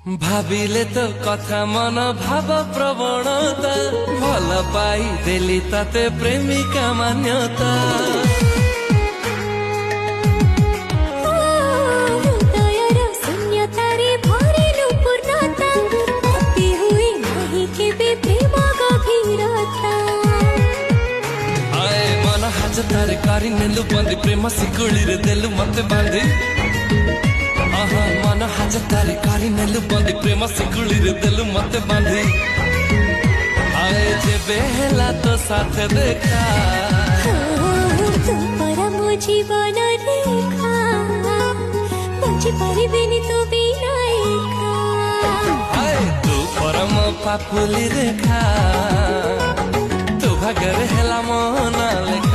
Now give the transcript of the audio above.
ভাবিলে তো কথা মন ভাব প্রবণতা ভাল পাই দেলি তাতে প্রেমিকা মান্যতা तारे कारी नेलु बंदी प्रेम सिकुड़ी रे देलु मते बांधी आहा मन हाज तारे कारी नेलु बंदी प्रेम सिकुड़ी रे देलु मते बांधी आए जे बेहला तो साथ देखा तू परा मो जीवन रेखा बची परिबेनी तू बिना एका आए तू परम पापुली रेखा तू भागर हेला मोना लेखा